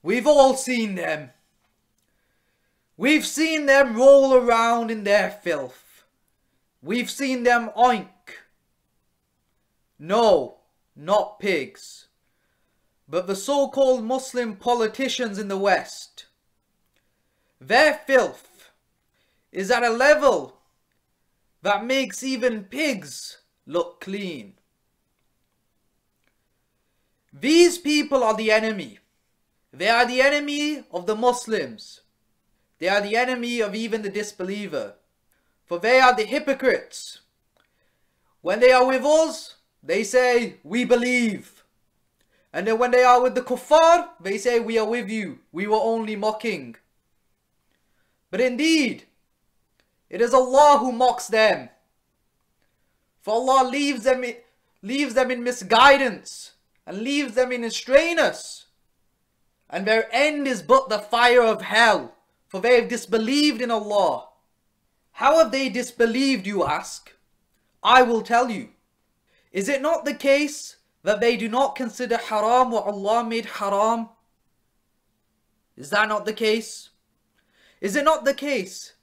We've all seen them. We've seen them roll around in their filth. We've seen them oink. No, not pigs, but the so-called Muslim politicians in the West. Their filth is at a level that makes even pigs look clean. These people are the enemy. They are the enemy of the Muslims. They are the enemy of even the disbeliever. For they are the hypocrites. When they are with us, they say, we believe. And then when they are with the kuffar, they say, we are with you. We were only mocking. But indeed, it is Allah who mocks them. For Allah leaves them in misguidance and leaves them in estrangedness. And their end is but the fire of hell, for they have disbelieved in Allah. How have they disbelieved, you ask? I will tell you. Is it not the case that they do not consider haram what Allah made haram? Is that not the case? Is it not the case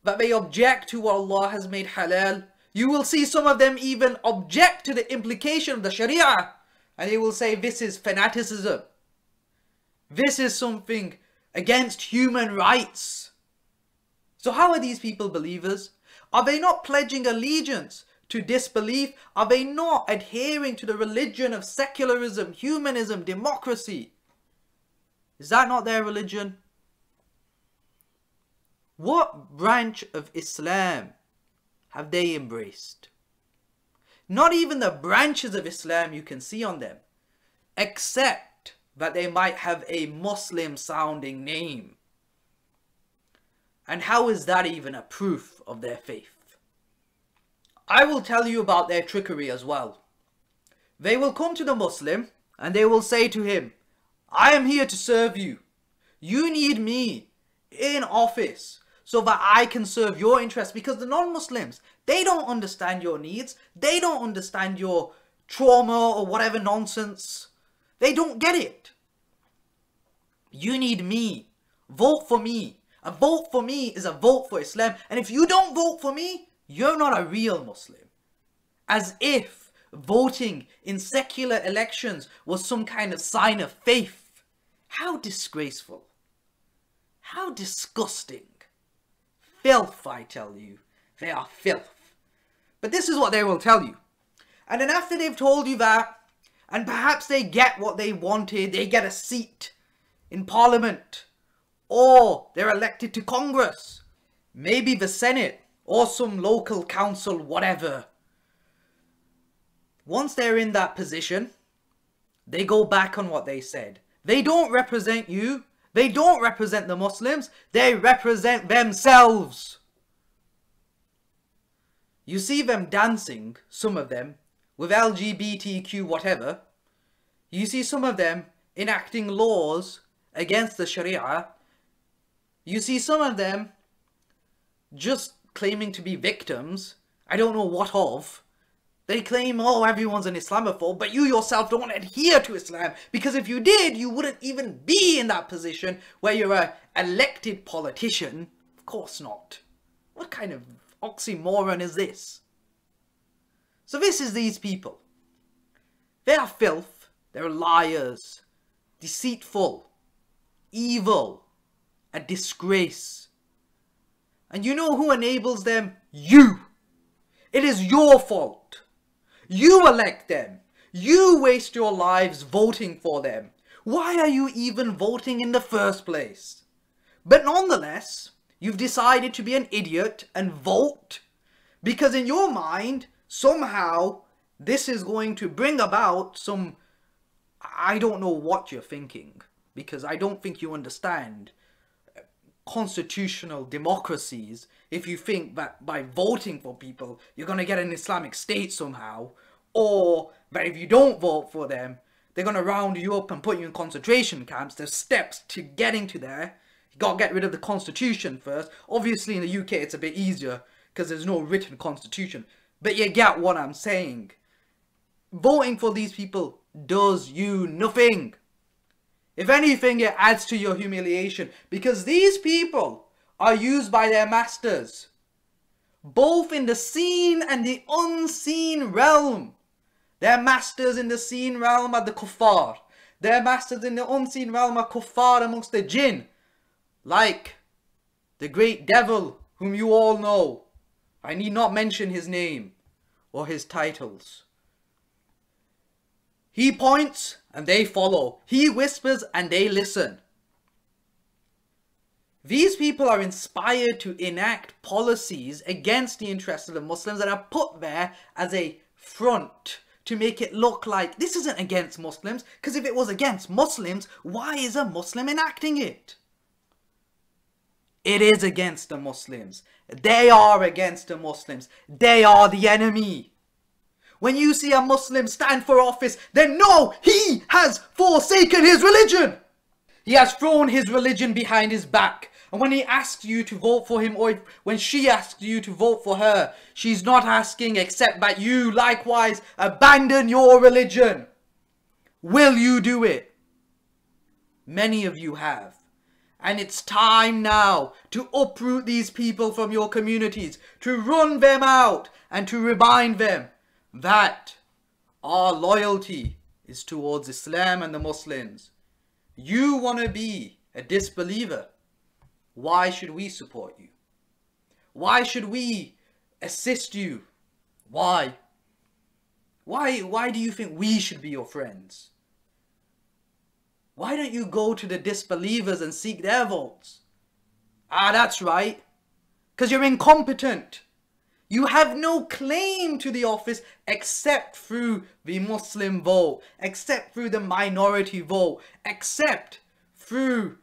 that they object to what Allah has made halal? You will see some of them even object to the implication of the Sharia, and they will say this is fanaticism. This is something against human rights. So how are these people believers? Are they not pledging allegiance to disbelief? Are they not adhering to the religion of secularism, humanism, democracy? Is that not their religion? What branch of Islam have they embraced? Not even the branches of Islam you can see on them, except that they might have a Muslim sounding name. And how is that even a proof of their faith? I will tell you about their trickery as well. They will come to the Muslim and they will say to him, I am here to serve you. You need me in office so that I can serve your interests, because the non-Muslims, they don't understand your needs. They don't understand your trauma or whatever nonsense. They don't get it. You need me. Vote for me. A vote for me is a vote for Islam. And if you don't vote for me, you're not a real Muslim. As if voting in secular elections was some kind of sign of faith. How disgraceful. How disgusting. Filth, I tell you. They are filth. But this is what they will tell you. And then after they've told you that, and perhaps they get what they wanted, they get a seat in Parliament, or they're elected to Congress, maybe the Senate, or some local council, whatever. Once they're in that position, they go back on what they said. They don't represent you. They don't represent the Muslims. They represent themselves. You see them dancing, some of them, with LGBTQ whatever. You see some of them enacting laws against the Sharia. You see some of them just claiming to be victims. I don't know what of. They claim, oh, everyone's an Islamophobe, but you yourself don't adhere to Islam, because if you did, you wouldn't even be in that position where you're an elected politician. Of course not. What kind of oxymoron is this? So this is these people. They are filth. They're liars, deceitful, evil, a disgrace. And you know who enables them? You. It is your fault. You elect them. You waste your lives voting for them. Why are you even voting in the first place? But nonetheless, you've decided to be an idiot and vote because in your mind, somehow, this is going to bring about some... I don't know what you're thinking, because I don't think you understand constitutional democracies if you think that by voting for people you're going to get an Islamic state somehow, or that if you don't vote for them they're going to round you up and put you in concentration camps. There's steps to getting to there. You got to get rid of the constitution first. Obviously in the UK it's a bit easier because there's no written constitution, but you get what I'm saying. Voting for these people does you nothing. If anything, it adds to your humiliation, because these people are used by their masters, both in the seen and the unseen realm. Their masters in the seen realm are the kuffar. Their masters in the unseen realm are kuffar amongst the jinn, like the great devil whom you all know. I need not mention his name or his titles. He points and they follow. He whispers and they listen. These people are inspired to enact policies against the interests of the Muslims and are put there as a front to make it look like this isn't against Muslims, because if it was against Muslims, why is a Muslim enacting it? It is against the Muslims. They are against the Muslims. They are the enemy. When you see a Muslim stand for office, then know he has forsaken his religion. He has thrown his religion behind his back. And when he asks you to vote for him, or when she asks you to vote for her, she's not asking except that you likewise abandon your religion. Will you do it? Many of you have. And it's time now to uproot these people from your communities, to run them out and to remind them that our loyalty is towards Islam and the Muslims. You want to be a disbeliever. Why should we support you? Why should we assist you? Why? Why do you think we should be your friends? Why don't you go to the disbelievers and seek their votes? Ah, that's right. Because you're incompetent. You have no claim to the office except through the Muslim vote, except through the minority vote, except through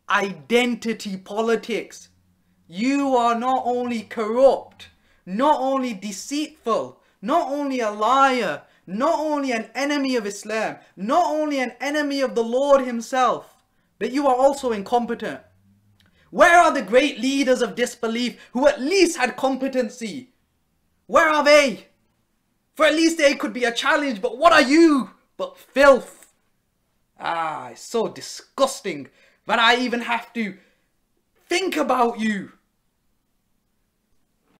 identity politics. You are not only corrupt, not only deceitful, not only a liar, not only an enemy of Islam, not only an enemy of the Lord himself, but you are also incompetent. Where are the great leaders of disbelief who at least had competency? Where are they? For at least they could be a challenge, but what are you but filth? Ah, it's so disgusting that I even have to think about you.